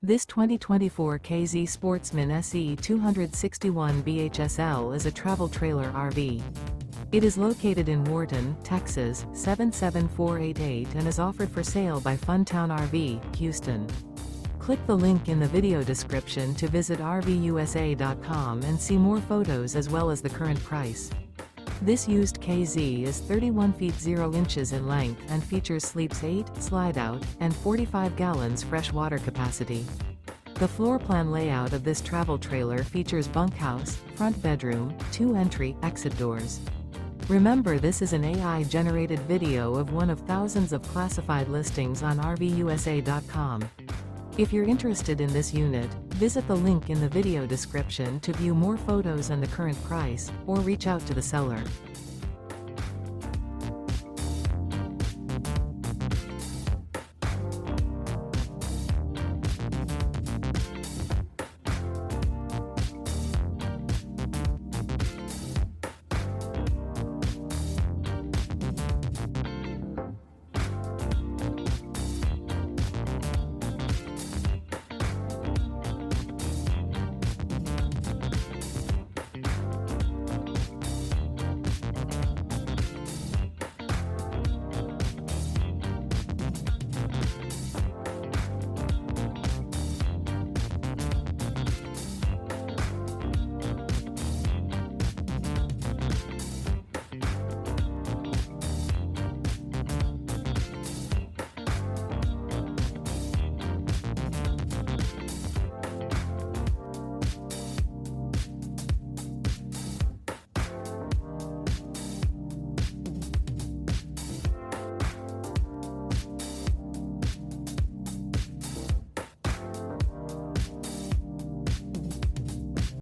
This 2024 K-Z Sportsmen SE 261 BHSL is a travel trailer RV. It is located in Wharton, Texas, 77488 and is offered for sale by Funtown RV, Houston. Click the link in the video description to visit RVUSA.com and see more photos as well as the current price. This used KZ is 31 feet 0 inches in length and features sleeps 8, slide-out, and 45 gallons fresh water capacity. The floor plan layout of this travel trailer features bunkhouse, front bedroom, 2 entry/exit doors. Remember, this is an AI-generated video of one of thousands of classified listings on RVUSA.com. If you're interested in this unit, visit the link in the video description to view more photos and the current price, or reach out to the seller.